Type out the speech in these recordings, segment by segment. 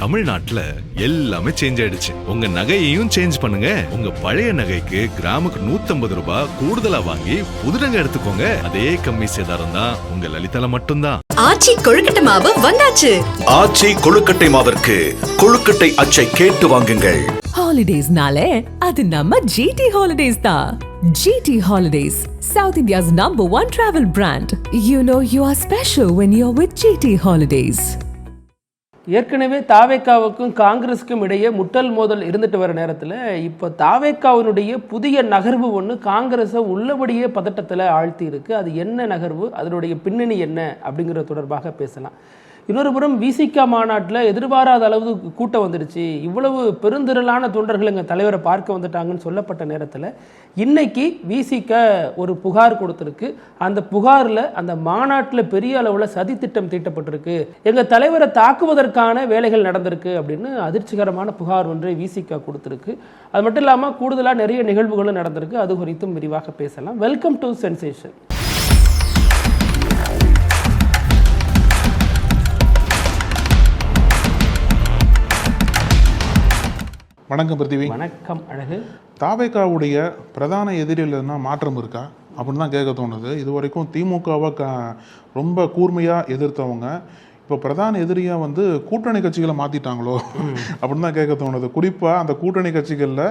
தமிழ்நாட்டுல எல்லாமே சேஞ்ச் ஆயிடுச்சு. உங்க நகையையும் சேஞ்ச் பண்ணுங்க. உங்க பழைய நகைக்கு கிராமுக்கு 150 ரூபாய் கூடுதலா வாங்கி புது நகை எடுத்துக்கோங்க. அதே கம்மி சேதாரம் தான் உங்க லலிதால மட்டும்தான். ஆச்சி கொழுக்கட்டை மாவு வந்தாச்சு. ஆச்சி கொழுக்கட்டை மாவிற்கு கொழுக்கட்டை அச்சை கேட்டு வாங்குங்கள். ஹாலிடேஸ்னாலே அது நம்ம ஜிடி ஹாலிடேஸ் தான். GT Holidays, South India's #1 travel brand. You know you are special when you're with GT Holidays. ஏற்கனவே தாவேக்காவுக்கும் காங்கிரஸுக்கும் இடையே முட்டல் மோதல் இருந்துட்டு வர நேரத்தில் இப்போ தாவேக்காவினுடைய புதிய நகர்வு ஒன்று காங்கிரஸை உள்ளபடியே பதட்டத்தில் ஆழ்த்தி இருக்கு. அது என்ன நகர்வு, அதனுடைய பின்னணி என்ன அப்படிங்கிறது தொடர்பாக பேசலாம். இன்னொரு புறம் விசிகா மாநாட்டில் எதிர்பாராத அளவு கூட்டம் வந்துடுச்சு, இவ்வளவு பெருந்திரளான தொண்டர்கள் எங்கள் தலைவரை பார்க்க வந்துட்டாங்கன்னு சொல்லப்பட்ட நேரத்தில் இன்னைக்கு விசிகா ஒரு புகார் கொடுத்துருக்கு. அந்த புகாரில் அந்த மாநாட்டில் பெரிய அளவில் சதி திட்டம் தீட்டப்பட்டிருக்கு, எங்கள் தலைவரை தாக்குவதற்கான வேலைகள் நடந்திருக்கு அப்படின்னு அதிர்ச்சிகரமான புகார் ஒன்றை விசிகா கொடுத்துருக்கு. அது மட்டும் இல்லாமல் கூடுதலாக நிறைய நிகழ்வுகளும் நடந்திருக்கு. அது குறித்தும் விரிவாக பேசலாம். Welcome to sensation. வணக்கம் பிருத்திவி. வணக்கம் அழகு. தாவேக்காவுடைய பிரதான எதிரியில் என்ன மாற்றம் இருக்கா அப்படின்னு தான் கேட்க தோணுது. இது வரைக்கும் திமுகவை ரொம்ப கூர்மையாக எதிர்த்தவங்க இப்போ பிரதான எதிரியாக கூட்டணி கட்சிகளை மாற்றிட்டாங்களோ அப்படின்னு தான் கேட்க தோணுது. குறிப்பாக அந்த கூட்டணி கட்சிகளில்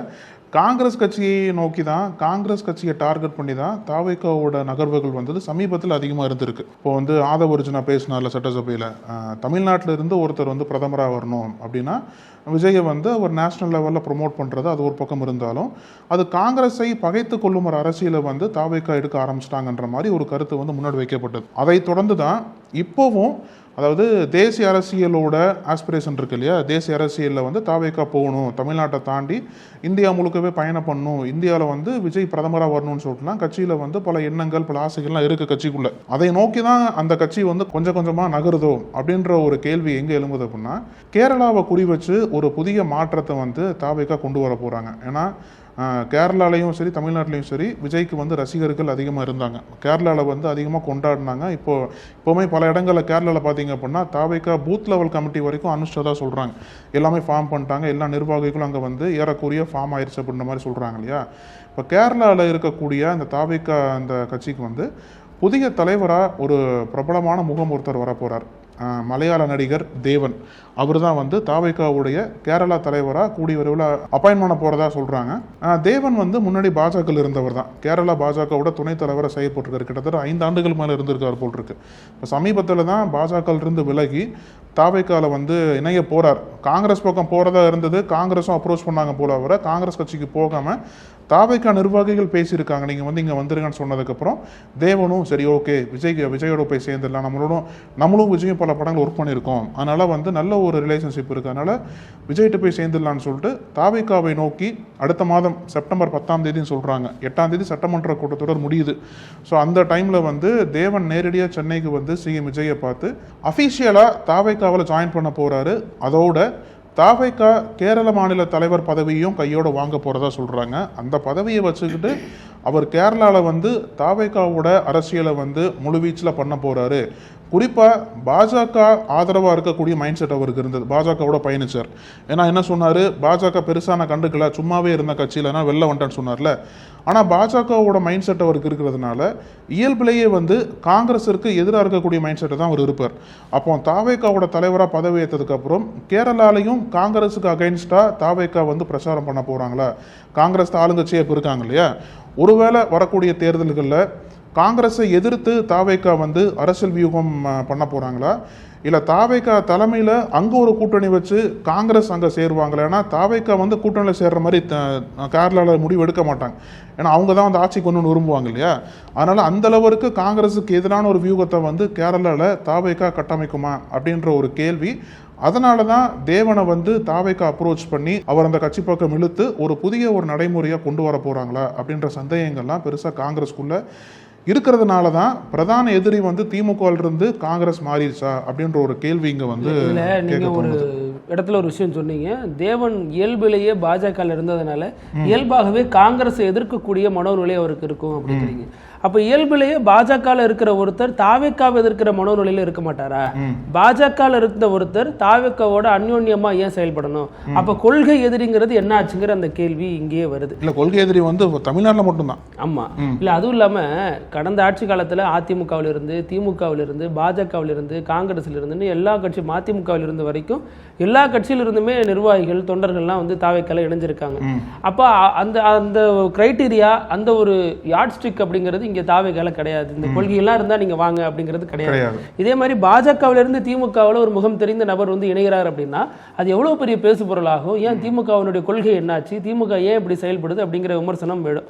காங்கிரஸ் கட்சியை நோக்கி தான், காங்கிரஸ் கட்சியை டார்கெட் பண்ணி தான் தாவேக்காவோட நகர்வுகள் சமீபத்தில் அதிகமாக இருந்திருக்கு. இப்போ ஆதவ அர்ஜுனா பேசினார்ல சட்டசபையில், தமிழ்நாட்டில் இருந்து ஒருத்தர் பிரதமராக வரணும் அப்படின்னா விஜயை அவர் நேஷனல் லெவலில் ப்ரொமோட் பண்ணுறது அது ஒரு பக்கம் இருந்தாலும், அது காங்கிரஸை பகைத்து கொள்ளும் ஒரு அரசியலை தாவேக்கா எடுக்க ஆரம்பிச்சிட்டாங்கன்ற மாதிரி ஒரு கருத்து முன்னாடி வைக்கப்பட்டது. அதை தொடர்ந்து தான் இப்போவும், அதாவது தேசிய அரசியலோட ஆஸ்பிரேஷன் இருக்கு இல்லையா, தேசிய அரசியலில் தாவேக்கா போகணும், தமிழ்நாட்டை தாண்டி இந்தியா முழுக்கவே பயணம் பண்ணணும், இந்தியாவில் விஜய் பிரதமராக வரணும்னு சொல்லிட்டுலாம் கட்சியில் பல எண்ணங்கள் பல ஆசைகள்லாம் இருக்குது கட்சிக்குள்ளே. அதை நோக்கி தான் அந்த கட்சி கொஞ்சம் கொஞ்சமாக நகருதோ அப்படின்ற ஒரு கேள்வி எங்கே எழும்புது அப்படின்னா, கேரளாவை குறி வச்சு ஒரு புதிய மாற்றத்தை தாவேக்கா கொண்டு வர போகிறாங்க. ஏன்னா கேரளாலையும் சரி தமிழ்நாட்டிலையும் சரி விஜய்க்கு ரசிகர்கள் அதிகமாக இருந்தாங்க. கேரளாவில் அதிகமாக கொண்டாடினாங்க. இப்போவுமே பல இடங்களில் கேரளாவில் பார்த்தீங்க அப்படின்னா தாவேக்கா பூத் லெவல் கமிட்டி வரைக்கும் அனுஷ்டதா சொல்கிறாங்க, எல்லாமே ஃபார்ம் பண்ணிட்டாங்க, எல்லா நிர்வாகிகளும் அங்கே ஏறக்குறைய ஃபார்ம் ஆயிடுச்சு அப்படின்ற மாதிரி சொல்கிறாங்க இல்லையா. இப்போ கேரளாவில் இருக்கக்கூடிய அந்த தாவேக்கா அந்த கட்சிக்கு புதிய தலைவராக ஒரு பிரபலமான முகம் ஒருத்தர் வரப்போகிறார். மலையாள நடிகர் தேவன். அவர் தான் தாவேக்காவுடைய கேரளா தலைவராக கூடிய விரைவில் அப்பாயின்ட் பண்ண போகிறதா சொல்கிறாங்க. தேவன் முன்னாடி பாஜகவில் இருந்தவர் தான். கேரளா பாஜகவோட துணைத் தலைவரை செயல்பட்டுருக்காரு. கிட்டத்தட்ட 5 ஆண்டுகள் மேலே இருந்திருக்கார் போல் இருக்கு. இப்போ சமீபத்தில் தான் பாஜகவிலிருந்து விலகி தாவேக்காவில் இணைய போகிறார். காங்கிரஸ் பக்கம் போகிறதா இருந்தது, காங்கிரஸும் அப்ரோச் பண்ணாங்க போல. அவரை காங்கிரஸ் கட்சிக்கு போகாமல் தாவேக்கா நிர்வாகிகள் பேசியிருக்காங்க, நீங்கள் இங்கே வந்துருங்கன்னு சொன்னதுக்கப்புறம் தேவனும் சரி ஓகே விஜயோட போய் சேர்ந்துடலாம், நம்மளும் விஜயும் பல படங்கள் ஒர்க் பண்ணியிருக்கோம், அதனால் நல்ல ஒரு ரிலேஷன்ஷிப் இருக்குது, அதனால் விஜய்கிட்ட போய் சேர்ந்துடலான்னு சொல்லிட்டு தாவேக்காவை நோக்கி அடுத்த மாதம் செப்டம்பர் 10ஆம் தேதின்னு சொல்கிறாங்க. 8ஆம் தேதி சட்டமன்ற கூட்டத்தொடர் முடியுது. ஸோ அந்த டைமில் தேவன் நேரடியாக சென்னைக்கு சிஎம் விஜயை பார்த்து அஃபீஷியலாக தாவேக்காவில் ஜாயின் பண்ண போகிறாரு. அதோட தாவேக்கா கேரள மாநில தலைவர் பதவியும் கையோடு வாங்க போகிறதா சொல்கிறாங்க. அந்த பதவியை வச்சுக்கிட்டு அவர் கேரளாவில் தாவேக்காவோட அரசியலை முழுவீச்சில் பண்ண போகிறாரு. குறிப்பாக பாஜக ஆதரவாக இருக்கக்கூடிய மைண்ட் செட் அவருக்கு இருந்தது. பாஜகவோட பயணிச்சார். ஏன்னா என்ன சொன்னார், பாஜக பெருசான கண்டுக்கல, சும்மாவே இருந்த கட்சியிலனா வெளில வந்துட்டான்னு சொன்னார்ல. ஆனால் பாஜகவோட மைண்ட் செட் அவருக்கு இருக்கிறதுனால இயல்பிலேயே காங்கிரஸிற்கு எதிராக இருக்கக்கூடிய மைண்ட் செட்டை தான் அவர் இருப்பார். அப்போ தாவேக்காவோட தலைவராக பதவி ஏற்றதுக்கப்புறம் கேரளாலையும் காங்கிரஸுக்கு அகைன்ஸ்டாக தாவேக்கா பிரச்சாரம் பண்ண போகிறாங்களா, காங்கிரஸ் ஆளுங்கட்சியே இப்போ இருக்காங்க இல்லையா, ஒருவேளை வரக்கூடிய தேர்தல்களில் காங்கிரஸை எதிர்த்து தாவேக்கா அரசியல் வியூகம் பண்ண போகிறாங்களா, இல்லை தாவேக்கா தலைமையில் அங்கே ஒரு கூட்டணி வச்சு காங்கிரஸ் அங்கே சேருவாங்களா. ஏன்னா தாவேக்கா கூட்டணியில் சேர்ற மாதிரி கேரளாவில் முடிவு எடுக்க மாட்டாங்க. ஏன்னா அவங்க தான் ஆட்சிக்கு ஒன்று விரும்புவாங்க இல்லையா. அதனால் அந்த அளவுக்கு காங்கிரஸுக்கு எதிரான ஒரு வியூகத்தை கேரளாவில் தாவேக்கா கட்டமைக்குமா அப்படின்ற ஒரு கேள்வி. அதனால தான் தேவனை தாவேக்கா அப்ரோச் பண்ணி அவர் அந்த கட்சி பக்கம் இழுத்து ஒரு புதிய ஒரு நடைமுறையாக கொண்டு வர போகிறாங்களா அப்படின்ற சந்தேகங்கள்லாம் பெருசாக காங்கிரஸ்குள்ளே இருக்கிறதுனால தான் பிரதான எதிரி திமுகவிலிருந்து காங்கிரஸ் மாறிடுச்சா அப்படின்ற ஒரு கேள்வி இங்கே நீங்க ஒரு இடத்துல ஒரு விஷயம் சொன்னீங்க. தேவன் இயல்பிலேயே பாஜக இருந்ததுனால இயல்பாகவே காங்கிரஸை எதிர்க்கக்கூடிய மனோநிலை அவருக்கு இருக்கும் அப்படிங்கிறீங்க. அப்ப இயல்பிலேயே பாஜகவில் இருக்கிற ஒருத்தர் தாவேக்காவை எதிர்க்கிற மனோநிலையில இருக்க மாட்டாரா? பாஜகவில் இருந்த ஒருத்தர் தாவேக்காவோட அந்யோன்யமா ஏன் செயல்படணும்? அப்ப கொள்கை எதிரிங்கிறது என்ன ஆச்சுங்கிற அந்த கேள்வி இங்கேயே வருது. இல்ல, கொள்கை எதிரி வந்து தமிழ்நாட்டில் மட்டும்தான். ஆமா, இல்ல அதுவும் இல்லாம கடந்த ஆட்சி காலத்துல அதிமுகவில் இருந்து, திமுகவில் இருந்து, பாஜகவில் இருந்து, காங்கிரஸ்ல இருந்து, எல்லா கட்சி மதிமுகவில் இருந்து வரைக்கும் எல்லா கட்சியில இருந்துமே நிர்வாகிகள் தொண்டர்கள்லாம் வந்து தாவேக்கால இணைஞ்சிருக்காங்க. அப்ப அந்த அந்த கிரைட்டீரியா, அந்த ஒரு யார்ட் ஸ்டிக் அப்படிங்கிறது இங்க தாவேக்கால கிடையாது. இந்த கொள்கையெல்லாம் இருந்தா நீங்க வாங்க அப்படிங்கிறது கிடையாது. இதே மாதிரி பாஜகவில இருந்து திமுகவில் ஒரு முகம் தெரிந்த நபர் வந்து இணைகிறார் அப்படின்னா அது எவ்வளவு பெரிய பேசு பொருளாகும். ஏன் திமுகவினுடைய கொள்கை என்னாச்சு, திமுக ஏன் இப்படி செயல்படுது அப்படிங்கிற விமர்சனம் வேணும்.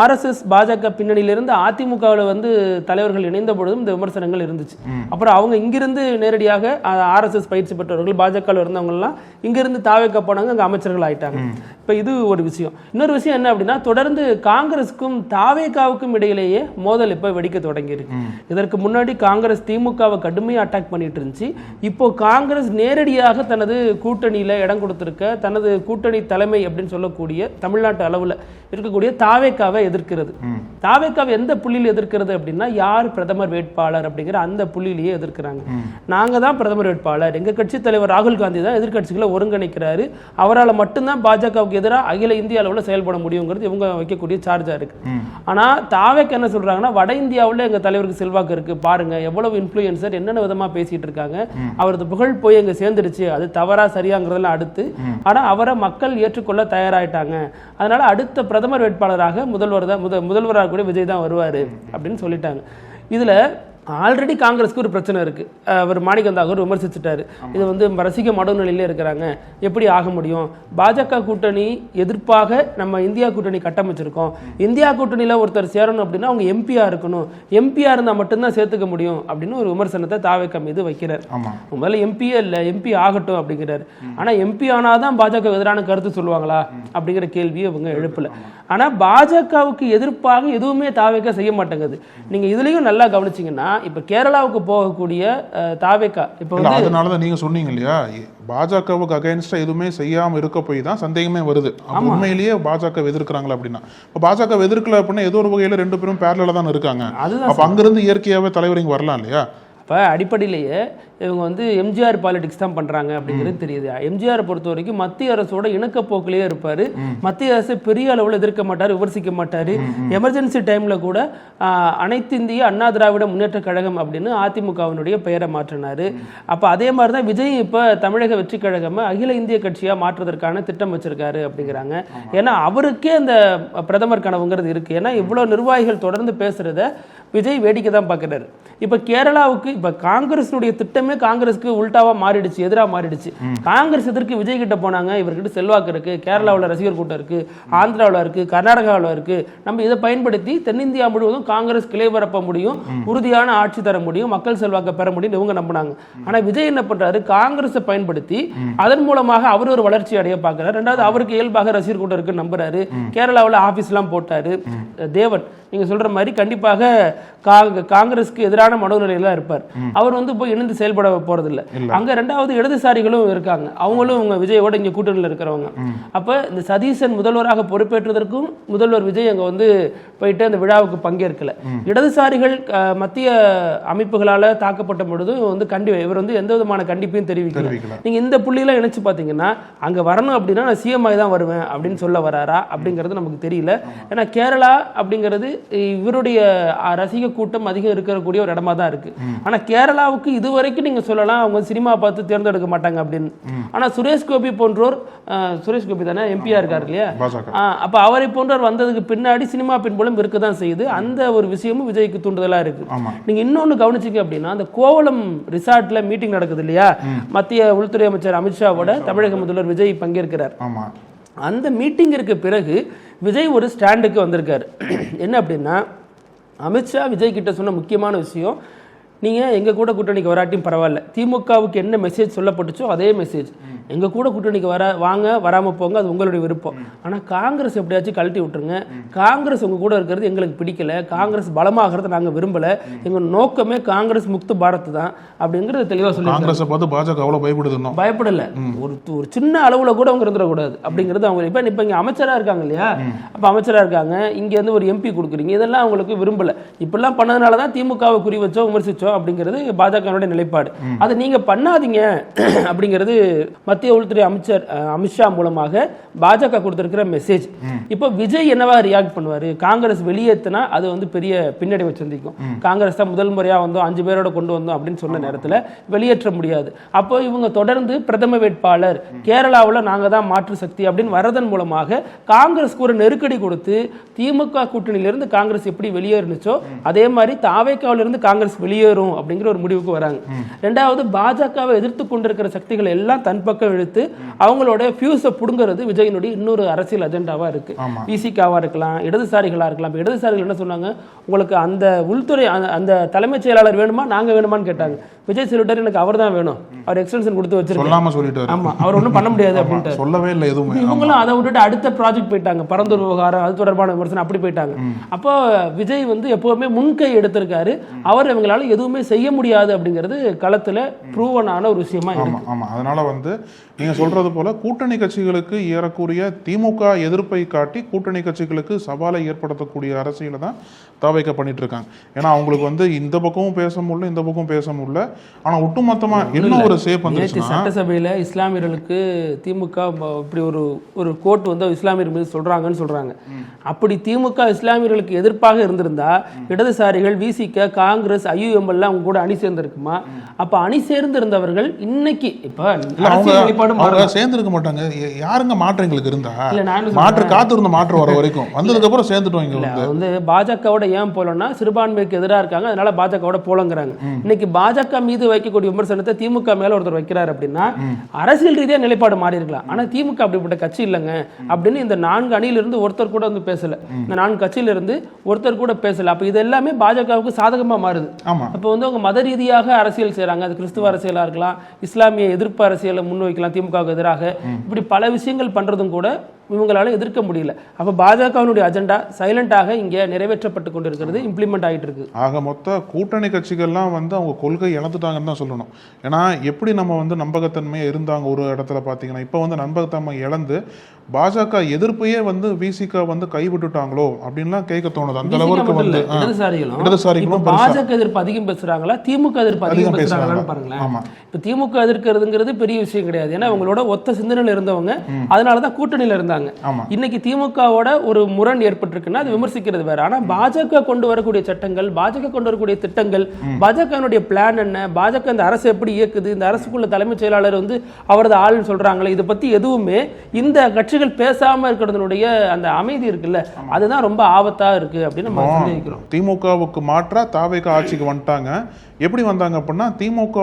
RSS பாஜக பின்னணியிலிருந்து அதிமுகவில் வந்து தலைவர்கள் இணைந்த பொழுதும் இந்த விமர்சனங்கள் இருந்துச்சு. அப்புறம் அவங்க இங்கிருந்து நேரடியாக RSS பயிற்சி பெற்றவர்கள் பாஜக இருந்தவங்க எல்லாம் இங்கிருந்து தாவேக்கா போனாங்க, அங்க அமைச்சர்கள் ஆயிட்டாங்க. இப்ப இது ஒரு விஷயம். இன்னொரு விஷயம் என்ன அப்படின்னா, தொடர்ந்து காங்கிரஸுக்கும் தாவேக்காவுக்கும் இடையிலேயே மோதல் இப்ப வெடிக்க தொடங்கி இருக்கு. இதற்கு முன்னாடி காங்கிரஸ் திமுகவை கடுமையா அட்டாக் பண்ணிட்டு இருந்துச்சு. இப்போ காங்கிரஸ் நேரடியாக தனது கூட்டணியில இடம் கொடுத்திருக்க தனது கூட்டணி தலைமை அப்படின்னு சொல்லக்கூடிய தமிழ்நாட்டு அளவுல இருக்கக்கூடிய தாவேக்காவை எதிர்க்கிறது. தாவேக்காவை எந்த புள்ளியில் எதிர்க்கிறது அப்படின்னா, யார் பிரதமர் வேட்பாளர் அப்படிங்கிற அந்த புள்ளியிலேயே எதிர்க்கிறாங்க. நாங்க தான் பிரதமர் வேட்பாளர், எங்க கட்சி தலைவர் ராகுல் காந்தி தான் எதிர்கட்சிகளை ஒருங்கிணைக்கிறாரு, அவரால் மட்டும்தான் பாஜகவுக்கு எதிராக அகில இந்திய அளவில் செயல்பட முடியுங்கிறது இவங்க வைக்கக்கூடிய சார்ஜா இருக்கு. ஆனா தாவேக்கா என்ன சொல்றாங்கன்னா, வட இந்தியாவில் எங்க தலைவருக்கு செல்வாக்கு இருக்கு, பாருங்க எவ்வளவு இன்ஃப்ளூயன்சர் என்னென்ன விதமா பேசிட்டு இருக்காங்க, அவரது புகழ் போய் எங்க சேர்ந்துருச்சு, அது தவறா சரியாங்கிறதெல்லாம் அடுத்து. ஆனா அவரை மக்கள் ஏற்றுக்கொள்ள தயாராயிட்டாங்க, அதனால அடுத்த பிரதமர் வேட்பாளராக முதல்வராக கூட விஜய் தான் வருவாரு அப்படின்னு சொல்லிட்டாங்க. இதுல ஆல்ரெடி காங்கிரஸ்க்கு ஒரு பிரச்சனை இருக்கு. அவர் மாணிக்கந்தாகூர் விமர்சிச்சுட்டாரு, இது வந்து ரசிக மனநிலையிலே இருக்கிறாங்க, எப்படி ஆக முடியும், பாஜக கூட்டணி எதிர்ப்பாக நம்ம இந்தியா கூட்டணி கட்டமைச்சிருக்கோம், இந்தியா கூட்டணியில ஒருத்தர் சேரணும் அப்படின்னா அவங்க எம்பியா இருக்கணும், எம்பியா இருந்தா மட்டும்தான் சேர்த்துக்க முடியும் அப்படின்னு ஒரு விமர்சனத்தை தாவேக்கா மீது வைக்கிறார். முதல்ல எம்பியே இல்லை, எம்பி ஆகட்டும் அப்படிங்கிறாரு. ஆனா எம்பி ஆனாதான் பாஜக எதிரான கருத்து சொல்லுவாங்களா அப்படிங்கிற கேள்வியை இவங்க எழுப்பல. ஆனா பாஜகவுக்கு எதிர்ப்பாக எதுவுமே தாவேக்கா செய்ய மாட்டேங்குது. நீங்க இதுலயும் நல்லா கவனிச்சீங்கன்னா, இப்ப கேரளாவுக்கு போகக்கூடிய தாவேக்கா இப்ப அதனாலதான் நீங்க சொன்னீங்க இல்லையா, பாஜகவுக்கு அகைன்ஸ்டா எதுவுமே செய்யாம இருக்க போய் தான் சந்தேகமே வருது. உண்மையிலேயே பாஜக எதிர்க்கிறாங்களா அப்படின்னா, இப்ப பாஜக எதிர்க்கல அப்படின்னா ஏதோ ஒரு வகையில ரெண்டு பேரும் பேரலா தான் இருக்காங்க. அப்ப அங்கிருந்து இயற்கையாவே தலைவர் இங்க வரலாம் இல்லையா? இப்போ அடிப்படையிலேயே இவங்க வந்து எம்ஜிஆர் பாலிடிக்ஸ் தான் பண்ணுறாங்க அப்படிங்கிறது தெரியுது. எம்ஜிஆரை பொறுத்த வரைக்கும் மத்திய அரசோட இணக்கப்போக்கிலேயே இருப்பார், மத்திய அரசை பெரிய அளவில் எதிர்க்க மாட்டார், விமர்சிக்க மாட்டார். எமர்ஜென்சி டைமில் கூட அனைத்து இந்திய அண்ணா திராவிட முன்னேற்ற கழகம் அப்படின்னு அதிமுகவினுடைய பெயரை மாற்றினார். அப்போ அதே மாதிரி தான் விஜய் இப்போ தமிழக வெற்றி கழகம் அகில இந்திய கட்சியாக மாற்றுவதற்கான திட்டம் வச்சிருக்காரு அப்படிங்கிறாங்க. ஏன்னா அவருக்கே அந்த பிரதமர் கனவுங்கிறது இருக்குது. ஏன்னா இவ்வளோ நிர்வாகிகள் தொடர்ந்து பேசுகிறத விஜய் வேடிக்கை தான் பார்க்குறாரு. இப்போ கேரளாவுக்கு இப்போ காங்கிரஸுடைய திட்டமே காங்கிரஸுக்கு உல்டாவா மாறிடுச்சு, எதிராக மாறிடுச்சு. காங்கிரஸ் எதற்கு விஜய் கிட்ட போனாங்க, இவர்கிட்ட செல்வாக்கு இருக்கு, கேரளாவில் ரசிகர் கூட்டம் இருக்கு, ஆந்திராவில் இருக்கு, கர்நாடகாவில் இருக்கு, நம்ம இதை பயன்படுத்தி தென்னிந்தியா முழுவதும் காங்கிரஸ் கிளை பரப்ப முடியும், உறுதியான ஆட்சி தர முடியும், மக்கள் செல்வாக்கை பெற முடியும் இவங்க நம்பினாங்க. ஆனா விஜய் என்ன பண்றாரு, காங்கிரஸை பயன்படுத்தி அதன் மூலமாக அவர் ஒரு வளர்ச்சி அடைய பார்க்கிறார். ரெண்டாவது அவருக்கு இயல்பாக ரசிகர் கூட்டம் இருக்கு நம்புறாரு, கேரளாவில் ஆபீஸ் எல்லாம் போட்டாரு. தேவன் நீங்க சொல்ற மாதிரி கண்டிப்பாக காங்கிரஸ்க்கு எதிரான மனோநிலையில இருப்பார். அவர் வந்து போய் இணைந்து செயல்பட போறது இல்ல. அங்க ரெண்டாவது இடதுசாரிகளும் இருக்காங்க, அவங்களும் உங்க விஜயோட இங்க கூட்டணியில் இருக்கிறவங்க. அப்ப இந்த சதீசன் முதல்வராக பொறுப்பேற்றதற்கும் முதல்வர் விஜய் அங்க வந்து போயிட்டு அந்த விழாவுக்கு பங்கேற்கல. இடதுசாரிகள் மத்திய அமைப்புகளால தாக்கப்பட்ட பொழுது வந்து இவர் வந்து எந்த விதமான கண்டிப்பையும் தெரிவிக்கல. நீங்க இந்த புள்ளியெல்லாம் இணைச்சு பாத்தீங்கன்னா, அங்க வரணும் அப்படின்னா நான் சிஎம் ஆகி தான் வருவேன் அப்படின்னு சொல்ல வராரா அப்படிங்கிறது நமக்கு தெரியல. ஏன்னா கேரளா அப்படிங்கிறது இவருடைய ரசிக கூட்டம் அதிகம் இருக்கக்கூடிய ஒரு இடமா தான் இருக்கு. ஆனா கேரளாவுக்கு இதுவரைக்கும் நீங்க சொல்லலாம் அவங்க சினிமா பார்த்து தேர்ந்தெடுக்க மாட்டாங்க அப்படின்னு. ஆனா சுரேஷ் கோபி போன்றோர், சுரேஷ் கோபி தானே எம்பியா இருக்காரு இல்லையா, அப்ப அவரை போன்றோர் வந்ததுக்கு பின்னாடி சினிமா பின்புலம் இருக்கதான் செய்யுது. அந்த ஒரு விஷயமும் விஜய்க்கு தூண்டுதலா இருக்கு. நீங்க இன்னொன்னு கவனிச்சீங்க அப்படின்னா, அந்த கோவளம் ரிசார்ட்ல மீட்டிங் நடக்குது இல்லையா, மத்திய உள்துறை அமைச்சர் அமித்ஷாவோட தமிழக முதல்வர் விஜய் பங்கேற்கிறார். அந்த மீட்டிங்கிற்கு பிறகு விஜய் ஒரு ஸ்டாண்டுக்கு வந்திருக்காரு. என்ன அப்படின்னா, அமித்ஷா விஜய் கிட்ட சொன்ன முக்கியமான விஷயம், நீங்கள் எங்கள் கூட கூட்டணிக்கு வராட்டியும் பரவாயில்ல, திமுகவுக்கு என்ன மெசேஜ் சொல்லப்பட்டுச்சோ அதே மெசேஜ் எங்கள் கூட கூட்டணிக்கு வாங்க வராமல் போங்க, அது உங்களுடைய விருப்பம். ஆனால் காங்கிரஸ் எப்படியாச்சும் கழட்டி விட்டுருங்க. காங்கிரஸ் உங்கள் கூட இருக்கிறது எங்களுக்கு பிடிக்கல, காங்கிரஸ் பலமாகிறத நாங்கள் விரும்பலை, எங்கள் நோக்கமே காங்கிரஸ் முக்து பாரத் தான் அப்படிங்கிறது தெளிவாக சொல்லி. காங்கிரஸை பார்த்து பாஜக அவ்வளோ பயப்படுது? பயப்படலை. ஒரு சின்ன அளவில் கூட அவங்க இருந்துடக்கூடாது அப்படிங்கிறது அவங்க. இப்போ இங்கே அமைச்சராக இருக்காங்க இல்லையா, அப்போ அமைச்சராக இருக்காங்க, இங்கே வந்து ஒரு எம்பி கொடுக்குறீங்க, இதெல்லாம் அவங்களுக்கு விரும்பலை. இப்படிலாம் பண்ணதுனால தான் திமுகவை குறி வச்சோம் விமர்சித்தோம் அப்படிங்கிறது பாஜகனுடைய நிலைப்பாடு. அதை நீங்கள் பண்ணாதீங்க அப்படிங்கிறது மத்திய உள்துறை அமைச்சர் அமித்ஷா மூலமாக பாஜக கொடுத்திருக்கிற மெசேஜ். இப்போ விஜய் என்னவா ரியாக்ட் பண்ணுவார்? காங்கிரஸ் வெளியேற்றினா அது வந்து பெரிய பின்னடைவை சந்திக்கும். காங்கிரஸ் தான் முதல் முறையாக வந்தோம், 5 பேரோட கொண்டு வந்தோம் அப்படின்னு சொன்ன நேரத்தில் வெளியேற்ற முடியாது. அப்போ இவங்க தொடர்ந்து பிரதம வேட்பாளர் கேரளாவில் நாங்கள் தான் மாற்று சக்தி அப்படின்னு வரதன் மூலமாக காங்கிரஸ்க்கு ஒரு நெருக்கடி கொடுத்து திமுக கூட்டணியிலிருந்து காங்கிரஸ் எப்படி வெளியேறுச்சோ அதே மாதிரி தாவேக்காவிலிருந்து காங்கிரஸ் வெளியேறும் அப்படிங்கிற ஒரு முடிவுக்கு வராங்க. ரெண்டாவது, பாஜகவை எதிர்த்து கொண்டிருக்கிற சக்திகள் எல்லாம் தன் பக்கம் இழுத்து அவங்களோட ஃபியூஸை புடுங்கிறது விஜயனுடைய இன்னொரு அரசியல் அஜெண்டாவா இருக்கு. விசிகாவா இருக்கலாம், இடதுசாரிகளா இருக்கலாம். இடதுசாரிகள் என்ன சொன்னாங்க, உங்களுக்கு அந்த உள்துறை அந்த தலைமைச் செயலாளர் வேணுமா நாங்க வேணுமான்னு கேட்டாங்க. விஜய் சொல்லிட்டாரு எனக்கு அவர் தான் வேணும், அவர் எக்ஸ்டென்ஷன் கொடுத்து வச்சிருக்காரு. ஆமா, அவர் ஒன்றும் பண்ண முடியாது அப்படின்ட்டு சொல்லவே இல்லை எதுவுமே. இவங்களும் அதை விட்டுட்டு அடுத்த ப்ராஜெக்ட் போயிட்டாங்க, பரந்தூர் விவகாரம், அது தொடர்பான விமர்சனம் அப்படி போயிட்டாங்க. அப்போ விஜய் வந்து எப்பவுமே முன்கை எடுத்திருக்காரு, அவர் இவங்களால எதுவுமே செய்ய முடியாது அப்படிங்கிறது களத்துல ப்ரூவனான ஒரு விஷயமா இருக்கு. ஆமா, அதனால வந்து நீங்க சொல்றது போல கூட்டணி கட்சிகளுக்கு ஏறக்கூடிய திமுக எதிர்ப்பை காட்டி கூட்டணி கட்சிகளுக்கு சவாலை ஏற்படுத்தக்கூடிய அரசியலை தான் தாவேக்கா பண்ணிட்டு இருக்காங்க. ஏன்னா அவங்களுக்கு வந்து இந்த பக்கமும் பேச முடியல, இந்த பக்கம் பேச முடியல. ஆனா ஒட்டுமொத்தமா என்ன ஒரு சேப் வந்துருச்சுன்னா, சட்டசபையில இஸ்லாமியர்களுக்கு திமுக இப்படி ஒரு கோட் வந்து இஸ்லாமியர் மீது சொல்றாங்கன்னு சொல்றாங்க. அப்படி திமுக இஸ்லாமியர்களுக்கு எதிர்ப்பாக இருந்திருந்தா இடதுசாரிகள், விசிக, காங்கிரஸ், ஐயுஎம் எல்லாம் அவங்க கூட அணி சேர்ந்திருக்குமா? அப்ப அணி சேர்ந்து இருந்தவர்கள் இன்னைக்கு இப்ப சேர்ந்து இருக்க மாட்டாங்க. யாருங்க மாற்றங்களுக்கு இருந்தா மாற்று காத்திருந்த மாற்றம் வர வரைக்கும் வந்ததுக்கு அப்புறம் சேர்ந்துட்டோம். இங்க வந்து பாஜகவோட ஏன் போலன்னா சிறுபான்மைக்கு எதிராக இருக்காங்க, அதனால பாஜகவோட போலங்கிறாங்க. இன்னைக்கு பாஜக மீது வைக்கக்கூடிய விமர்சனத்தை திமுக மேல ஒருத்தர் வைக்கிறார் அப்படின்னா அரசியல் ரீதியா நிலைப்பாடு மாறி இருக்கலாம். ஆனா திமுக அப்படிப்பட்ட கட்சி இல்லைங்க அப்படின்னு இந்த 4 அணியிலிருந்து ஒருத்தர் கூட வந்து பேசல. இந்த 4 கட்சியில இருந்து ஒருத்தர் கூட பேசல. அப்ப இது எல்லாமே பாஜகவுக்கு சாதகமா மாறுது. அப்ப வந்து அவங்க மத ரீதியாக அரசியல் செய்யறாங்க. அது கிறிஸ்துவ அரசியலா இருக்கலாம், இஸ்லாமிய எதிர்ப்பு அரசியலை முன்வைக்கலாம் திமுகவுக்கு எதிராக. இப்படி பல விஷயங்கள் பண்றதும் கூட இவங்களால எதிர்க்க முடியல. அப்ப பாஜகவினுடைய அஜெண்டா சைலண்டாக இங்க நிறைவேற்றப்பட்டு கொண்டிருக்கிறது, இம்ப்ளிமெண்ட் ஆகிட்டு இருக்கு. ஆக மொத்த கூட்டணி கட்சிகள்லாம் வந்து அவங்க கொள்கை இழந்துட்டாங்கன்னு தான் சொல்லணும். ஏன்னா எப்படி நம்ம வந்து நம்பகத்தன்மையா இருந்தாங்க ஒரு இடத்துல பாத்தீங்கன்னா, இப்ப வந்து நம்பகத்தன்மை இழந்து பாஜக எதிர்ப்பையே வந்து விசிக வந்து கைவிட்டுட்டாங்களோ அப்படின்லாம் கேட்க தோணுது. அந்த அளவுக்கு வந்து இடதுசாரிகளும் பாஜக எதிர்ப்பு அதிகம் பேசுறாங்களா, திமுக எதிர்ப்பு அதிகம் பேசுறாங்களான்னு பாருங்களேன். இப்ப திமுக எதிர்க்கிறதுங்கிறது பெரிய விஷயம் கிடையாது. ஏன்னா அவங்களோட ஒத்த சிந்தனையில் இருந்தவங்க, அதனாலதான் கூட்டணியில இருந்தாங்க. இன்னைக்கு திமுகவோட ஒரு முரண் ஏற்பட்டிருக்குன்னா அது விமர்சிக்கிறது வேற. ஆனா பாஜக கொண்டு வரக்கூடிய சட்டங்கள், பாஜக கொண்டு வரக்கூடிய திட்டங்கள், பாஜகனுடைய பிளான் என்ன, பாஜக இந்த அரசு எப்படி இயக்குது, இந்த அரசுக்குள்ள தலைமைச் செயலாளர் வந்து அவரது ஆள்னு சொல்றாங்களே, இதை பத்தி எதுவுமே இந்த கட்சிகள் பேசாம இருக்கிறதுனுடைய அந்த அமைதி இருக்குல்ல, அதுதான் ரொம்ப ஆபத்தா இருக்கு அப்படின்னு நம்ம சந்தேகிக்கிறோம். திமுகவுக்கு மாற்றா தாவேக்கா ஆட்சிக்கு வந்துட்டாங்க. எப்படி வந்தாங்க அப்படின்னா, திமுக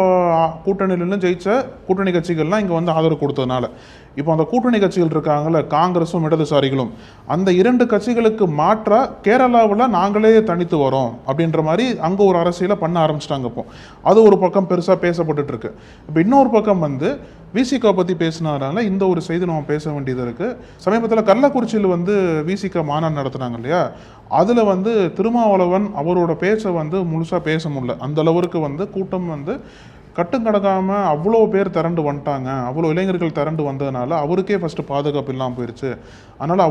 கூட்டணியிலிருந்து ஜெயிச்ச கூட்டணி கட்சிகள்லாம் இங்க வந்து ஆதரவு கொடுத்ததுனால இப்போ அந்த கூட்டணி கட்சிகள் இருக்காங்கல்ல, காங்கிரஸும் இடதுசாரிகளும், அந்த 2 கட்சிகளுக்கு மாற்றா கேரளாவில் நாங்களே தனித்து வரோம் அப்படின்ற மாதிரி அங்கே ஒரு அரசியலை பண்ண ஆரம்பிச்சிட்டாங்க. இப்போ அது ஒரு பக்கம் பெருசாக பேசப்பட்டு இருக்கு. இப்போ இன்னொரு பக்கம் வந்து விசிகா பற்றி பேசினால இந்த ஒரு செய்தி நம்ம பேச வேண்டியது இருக்கு. சமீபத்தில் கள்ளக்குறிச்சியில் வந்து விசிகா மாநாடு நடத்துனாங்க இல்லையா, அதில் வந்து திருமாவளவன் அவரோட பேச்சை வந்து முழுசாக பேச முடியல. அந்த அளவுக்கு வந்து கூட்டம் வந்து கட்டுக்கடக்காம அவ்வளோ பேர் திரண்டு வந்துட்டாங்க, அவ்வளோ இளைஞர்கள் திரண்டு வந்ததுனால அவருக்கே ஃபர்ஸ்ட் பாதுகாப்பு இல்லாமல் போயிடுச்சு. அதனால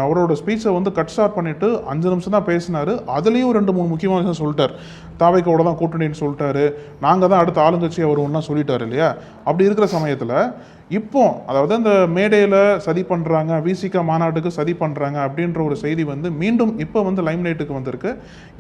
அவரோட ஸ்பீச்சை வந்து கட் ஸ்டார்ட் பண்ணிட்டு 5 நிமிஷம் தான் பேசினாரு. அதுலேயும் 2-3 முக்கியமான விஷயம் சொல்லிட்டார். தாவேக்காவோட தான் கூட்டணின்னு சொல்லிட்டாரு, நாங்கள் தான் அடுத்த ஆளுங்கட்சி அவர் ஒன்றா சொல்லிட்டாரு இல்லையா. அப்படி இருக்கிற சமயத்தில் இப்போ அதாவது அந்த மேடையில் சதி பண்ணுறாங்க, விசிகா மாநாட்டுக்கு சதி பண்ணுறாங்க அப்படின்ற ஒரு செய்தி வந்து மீண்டும் இப்போ வந்து லைம் லைட்டுக்கு வந்திருக்கு.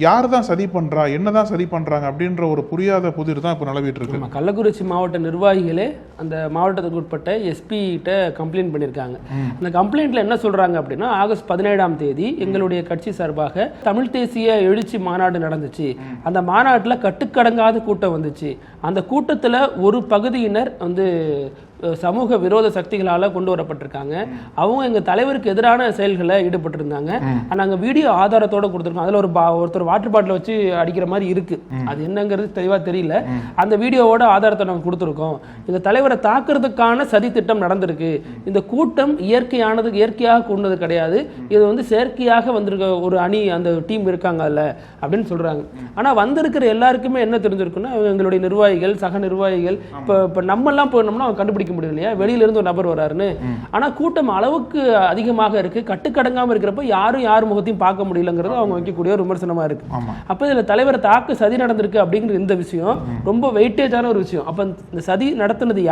யார் தான் சதி பண்ணுறா, என்ன தான் சதி பண்ணுறாங்க அப்படின்ற ஒரு புரியாத புதிர் தான் இப்போ நிலவிட்டு இருக்கு. கள்ளக்குறிச்சி மாவட்ட நிர்வாகிகளே அந்த மாவட்டத்துக்கு உட்பட்ட எஸ்பி கிட்ட கம்ப்ளைண்ட் பண்ணியிருக்காங்க. அந்த கம்ப்ளைண்ட்ல என்ன சொல்றாங்க அப்படின்னா, ஆகஸ்ட் 17ஆம் தேதி எங்களுடைய கட்சி சார்பாக தமிழ் தேசிய எழுச்சி மாநாடு நடந்துச்சு. அந்த மாநாட்டில் கட்டுக்கடங்காத கூட்டம் வந்துச்சு. அந்த கூட்டத்தில் ஒரு பகுதியினர் வந்து சமூக விரோத சக்திகளால் கொண்டு வரப்பட்டிருக்காங்க. அவங்க எங்கள் தலைவருக்கு எதிரான செயல்களை ஈடுபட்டிருந்தாங்க. நாங்கள் வீடியோ ஆதாரத்தோடு கொடுத்துருக்கோம். அதில் ஒருத்தர் வாட்டர் பாட்டில் வச்சு அடிக்கிற மாதிரி இருக்கு. அது என்னங்கிறது தெளிவாக தெரியல. அந்த வீடியோவோட ஆதாரத்தை நாங்கள் கொடுத்துருக்கோம். எங்கள் தலைவரை தாக்குறதுக்கான சதி திட்டம் நடந்திருக்கு. இந்த கூட்டம் இயற்கையாக கொண்டது கிடையாது. இது வந்து செயற்கையாக வந்திருக்க ஒரு அணி, அந்த டீம் இருக்காங்க அதில் அப்படின்னு சொல்றாங்க. ஆனால் வந்திருக்கிற எல்லாருக்குமே என்ன தெரிஞ்சிருக்குன்னா, எங்களுடைய நிர்வாகிகள், சக நிர்வாகிகள், இப்போ நம்மெல்லாம் போனோம்னா அவங்க கண்டுபிடிக்க முடியும் இல்லையா, வெளியிலிருந்து ஒரு நபர் வராருன்னு. ஆனால் கூட்டம் அளவுக்கு அதிகமாக இருக்கு. கட்டுக்கடங்காமல் இருக்கிறப்ப யார் முகத்தையும் பார்க்க முடியலங்கிறது அவங்க வைக்கக்கூடிய ஒரு விமர்சனமா இருக்கு. அப்போ இதில் தலைவரை தாக்கு சதி நடந்திருக்கு அப்படிங்கிற இந்த விஷயம் ரொம்ப வெயிட்டேஜான ஒரு விஷயம். அப்போ இந்த சதி நடத்துனது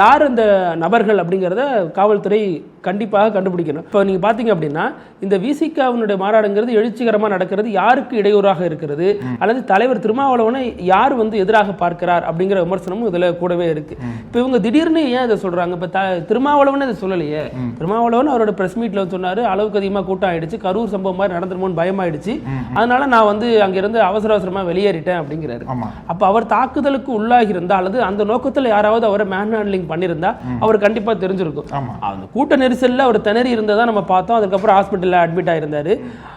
யார் அந்த நபர்கள் அப்படிங்கிறத காவல்துறை கண்டிப்பாக கண்டுபிடிக்கணும். இப்போ நீங்க பாத்தீங்க அப்படின்னா, இந்த விசிகாவினுடைய மாநாடுங்கிறது எழுச்சிகரமாக நடக்கிறது யாருக்கு இடையூறாக இருக்கிறது, அல்லது தலைவர் திருமாவளவனை யார் வந்து எதிராக பார்க்கிறார் அப்படிங்கிற விமர்சனமும் இதுல கூடவே இருக்கு. இப்போ இவங்க திடீர்னு ஏன் இதை சொல்றாங்க? இப்போ திருமாவளவன் இதை சொல்லலையே. திருமாவளவன் அவரோட பிரஸ் மீட்ல சொன்னாரு, அளவுக்கு அதிகமாக கூட்டம் ஆயிடுச்சு, கரூர் சம்பவம் மாதிரி நடந்துருமோன்னு பயமாயிடுச்சு, அதனால நான் வந்து அங்கிருந்து அவசரமா வெளியேறிட்டேன் அப்படிங்கிறாரு. அப்ப அவர் தாக்குதலுக்கு உள்ளாகி இருந்தா, அல்லது அந்த நோக்கத்தில் யாராவது அவரை மேன் ஹேண்ட்லிங் பண்ணியிருந்தா அவர் கண்டிப்பா தெரிஞ்சிருக்கும். அந்த கூட்ட நெரிசல்ல அவர் திணறி இருந்ததா நம்ம பார்த்தோம். அதுக்கப்புறம் ஹாஸ்பிட்டல்ல அட்மிட் ஆயிருந்தாரு.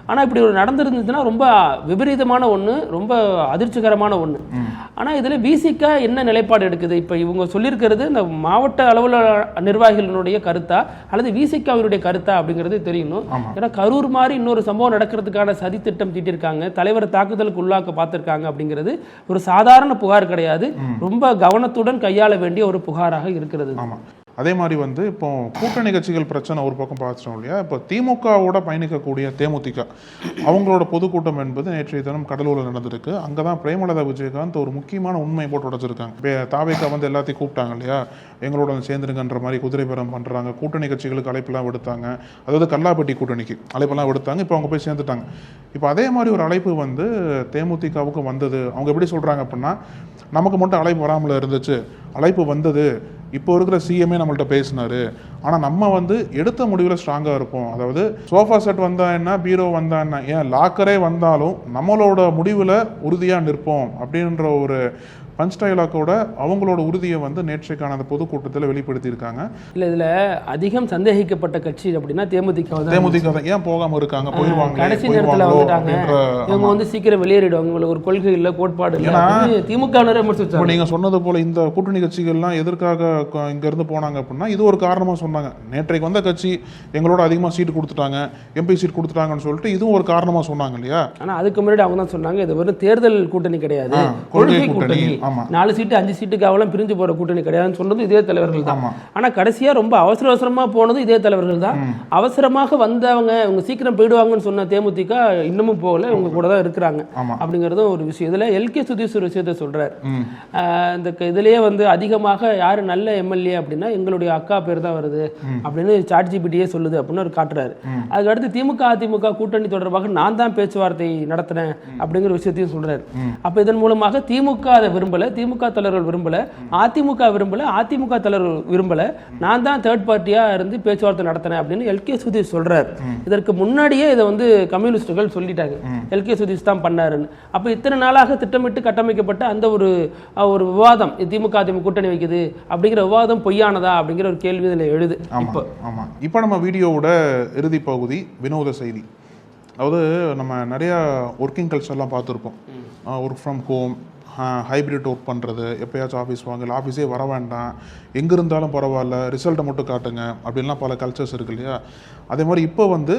ஆனா இப்படி ஒரு நடந்திருந்துச்சுன்னா ரொம்ப விபரீதமான ஒண்ணு, ரொம்ப அதிர்ச்சிகரமான ஒண்ணு. ஆனா இதுல விசிகா என்ன நிலைப்பாடு எடுக்குது? இப்ப இவங்க சொல்லியிருக்கிறது இந்த மாவட்ட அளவில் நிர்வாகிகளுடைய கருத்தா அல்லது விசிகாவினுடைய கருத்தா அப்படிங்கிறது தெரியணும். ஏன்னா கரூர் மாதிரி இன்னொரு சம்பவம் நடக்கிறதுக்கான சதி திட்டம் தீட்டிருக்காங்க, தலைவர் தாக்குதலுக்கு உள்ளாக்க பார்த்திருக்காங்க அப்படிங்கிறது ஒரு சாதாரண புகார் கிடையாது. ரொம்ப கவனத்துடன் கையாள வேண்டிய ஒரு புகாராக இருக்கிறது. அதே மாதிரி வந்து இப்போ கூட்டணி கட்சிகள் பிரச்சனை ஒரு பக்கம் பார்த்துட்டோம் இல்லையா. இப்போ திமுகவோட பயணிக்கக்கூடிய தேமுதிக அவங்களோட பொதுக்கூட்டம் என்பது நேற்றைய தினம் கடலூரில் நடந்திருக்கு. அங்கே தான் பிரேமலதா விஜயகாந்த் ஒரு முக்கியமான உண்மையை போட்டு உடைச்சிருக்காங்க. இப்போ தாவேக்கா வந்து எல்லாத்தையும் கூப்பிட்டாங்க இல்லையா, எங்களோட சேர்ந்துருங்கன்ற மாதிரி குதிரை பேரம் பண்ணுறாங்க. கூட்டணி கட்சிகளுக்கு அழைப்பெல்லாம் விடுத்தாங்க, அதாவது கல்லாப்பட்டி கூட்டணிக்கு அழைப்பெல்லாம் விடுத்தாங்க. இப்போ அவங்க போய் சேர்ந்துட்டாங்க. இப்போ அதே மாதிரி ஒரு அழைப்பு வந்து தேமுதிகவுக்கு வந்தது. அவங்க எப்படி சொல்கிறாங்க அப்படின்னா, நமக்கு மட்டும் அழைப்பு வராமல் இருந்துச்சு, அழைப்பு வந்தது, இப்போ இருக்கிற சிஎம்ஏ நம்மள்ட்ட பேசினாரு, ஆனால் நம்ம வந்து எடுத்த முடிவில் ஸ்ட்ராங்காக இருப்போம். அதாவது சோஃபா செட் வந்தா என்ன, பீரோ வந்தா என்ன, ஏன் லாக்கரே வந்தாலும் நம்மளோட முடிவில் உறுதியாக நிற்போம் அப்படின்ற ஒரு பஞ்ச் டைலாக்கோட அவங்களோட உறுதியை வந்து நேற்றைக்கான அந்த பொதுக்கூட்டத்தில் வெளிப்படுத்தியிருக்காங்க. இல்லை, இதில் அதிகம் சந்தேகிக்கப்பட்ட கட்சி அப்படின்னா தேமுதிக தான். ஏன் போகாமல் இருக்காங்க, போயிடுவாங்க, கடைசி நேரத்தில் வந்துட்டாங்க, இவங்க வந்து சீக்கிரம் வெளியேறிடுவாங்க, உங்களுக்கு ஒரு கொள்கை இல்லை, கோட்பாடு இல்லை, திமுக நீங்கள் சொன்னது போல இந்த கூட்டணி கட்சிகள்லாம் எதற்காக இங்கேருந்து போனாங்க அப்படின்னா இது ஒரு காரணமாக சொன்னாங்க. நேற்றைக்கு வந்த கட்சி எங்களோட அதிகமாக சீட்டு கொடுத்துட்டாங்க, எம்பி சீட் கொடுத்துட்டாங்கன்னு சொல்லிட்டு இதுவும் ஒரு காரணமாக சொன்னாங்க இல்லையா. ஆனால் அதுக்கு முன்னாடி அவங்க தான் சொன்னாங்க, இது வெறும் தேர்தல் கூட்டணி கிடையாது, கொள்கை கூட்டணி, 4 சீட்டு 5 சீட்டுக்கு அவெல்லாம் பிரிஞ்சு போற கூட்டணி கிடையாதுன்னு சொன்னது இதே தலைவர்கள் தான். ஆனா கடைசியா ரொம்ப அவசரமா போனது இதே தலைவர்கள் தான். அவசரமாக வந்தவங்க இவங்க சீக்கிரம் போயிடுவாங்கன்னு சொன்ன தேமுதிக இன்னமும் போகல, இவங்க கூட தான் இருக்கிறாங்க அப்படிங்கிறது ஒரு விஷயம். இதுல எல்கே சுதீஷ் ஒரு விஷயத்த சொல்றாரு. இந்த இதுலயே வந்து அதிகமாக யாரு நல்ல எம்எல்ஏ அப்படின்னா எங்களுடைய அக்கா பேர் தான் வருது அப்படின்னு சாட்ஜிபிட்டியே சொல்லுது அப்படின்னு ஒரு காட்டுறாரு. அதுக்கு அடுத்து திமுக அதிமுக கூட்டணி தொடர்பாக நான் தான் பேச்சுவார்த்தை நடத்தினேன் அப்படிங்கிற விஷயத்தையும் சொல்றாரு. அப்ப இதன் மூலமாக திமுக அதை விரும்பல, திமுக தலைவர்கள் விரும்பல, அதிமுக விரும்பல, அதிமுக தலைவர்கள் விரும்பல, நான் தான் தேர்ட் பார்ட்டியா இருந்து பேச்சுவார்த்தை நடத்தினேன் அப்படின்னு எல்கே சுதீஷ் சொல்றாரு. இதற்கு முன்னாடியே இதை வந்து கம்யூனிஸ்டுகள் சொல்லிட்டாங்க, எல்கே சுதீஷ் தான் பண்ணாருன்னு. அப்ப இத்தனை நாளாக திட்டமிட்டு கட்டமைக்கப்பட்ட அந்த ஒரு விவாதம், திமுக அதிமுக கூட்டணி வைக்குது அப்படிங்கிற விவாதம் பொய்யானதா அப்படிங்கிற ஒரு கேள்வி இதில் எழுது. இப்போ நம்ம வீடியோவோட இறுதி பகுதி வினோத செய்தி. அதாவது நம்ம நிறைய ஒர்க்கிங் கல்ச்சர்லாம் பார்த்துருப்போம். Work from home, hybrid work பண்ணுறது, எப்போயாச்சும் ஆஃபீஸ் வாங்க, இல்லை ஆஃபீஸே வர வேண்டாம், எங்கே இருந்தாலும் பரவாயில்ல, ரிசல்ட்டை மட்டும் காட்டுங்க அப்படின்லாம் பல கல்ச்சர்ஸ் இருக்கு இல்லையா. அதே மாதிரி இப்போ வந்து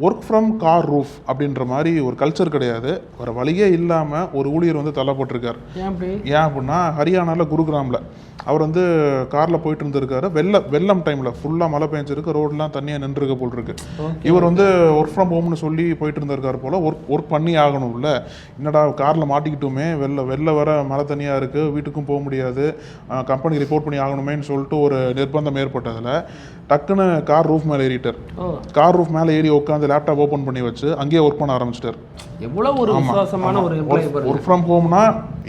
ஒர்க் ஃப்ரம் கார் ரூஃப் அப்படின்ற மாதிரி ஒரு கல்ச்சர் கிடையாது. வேறு வழியே இல்லாமல் ஒரு ஊழியர் வந்து தள்ளப்பட்டிருக்கார். ஏன் அப்படின்னா ஹரியானாவில் குருகிராமில் அவர் வந்து காரில் போயிட்டு இருந்திருக்காரு. வெள்ளம் டைமில் ஃபுல்லாக மழை பெஞ்சிருக்கு, ரோடெலாம் தண்ணியாக நின்றுருக்க போல் இருக்கு. இவர் வந்து ஒர்க் ஃப்ரம் ஹோம்னு சொல்லி போயிட்டு இருந்திருக்காரு போல். ஒர்க் பண்ணி ஆகணும்ல, என்னடா காரில் மாட்டிக்கிட்டோமே, வெளில வர மழை தண்ணியாக இருக்குது, வீட்டுக்கும் போக முடியாது, கம்பெனி ரிப்போர்ட் பண்ணி ஆகணுமேன்னு சொல்லிட்டு ஒரு நிர்பந்தம் ஏற்பட்டதில் டக்குன்னு கார் ரூஃப் மேலே ஏறிட்டார். கார் ரூஃப் மேலே ஏறி உட்காந்து லேப்டாப் ஓப்பன் பண்ணி வச்சு அங்கேயே ஒர்க் பண்ண ஆரம்பிச்சிட்டார். எவ்வளவு ஒரு விசுவாசமான ஒரு எம்ப்ளாயி. ஒர்க் ஃப்ரம் ஹோம்னா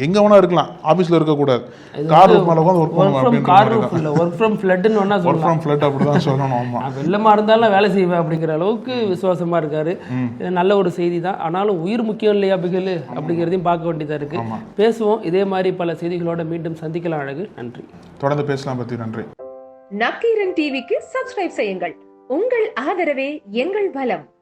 எங்க வேணா இருக்கலாம், ஆபீஸ்ல இருக்க கூடாது, கார் ரூஃப் மேல உட்கார்ந்து ஒர்க் பண்ணணும் அப்படின்ற மாதிரி. ஒர்க் ஃப்ரம் ஃப்ளட்னு வேணா சொல்லலாம். ஒர்க் ஃப்ரம் ஃப்ளட் அப்படி தான் சொல்லணும். ஆமா, வெள்ளமா இருந்தாலும் வேலை செய்வேன் அப்படிங்கிற அளவுக்கு விசுவாசமா இருக்காரு. நல்ல ஒரு செய்தி தான். ஆனாலும் உயிர் முக்கியம் இல்லையா பிகில் அப்படிங்கிறதையும் பார்க்க வேண்டியதா இருக்கு. பேசுவோம், இதே மாதிரி பல செய்திகளோட மீண்டும் சந்திக்கலாம். அழகு, நன்றி. தொடர்ந்து பேசலாம். பத்தி நன்றி. நக்கீரன் டிவிக்கு சப்ஸ்கிரைப் செய்யுங்கள். உங்கள் ஆதரவே எங்கள் பலம்.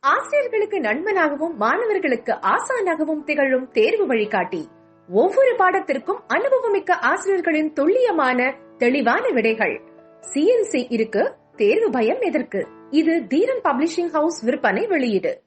ஆசிரியர்களுக்கு நண்பனாகவும் மாணவர்களுக்கு ஆசானாகவும் திகழும் தேர்வு வழிகாட்டி. ஒவ்வொரு பாடத்திற்கும் அனுபவமிக்க ஆசிரியர்களின் துல்லியமான தெளிவான விடைகள். CNC இருக்கு, தேர்வு பயம் எதற்கு? இது தீரன் பப்ளிஷிங் ஹவுஸ் விற்பனை வெளியீடு.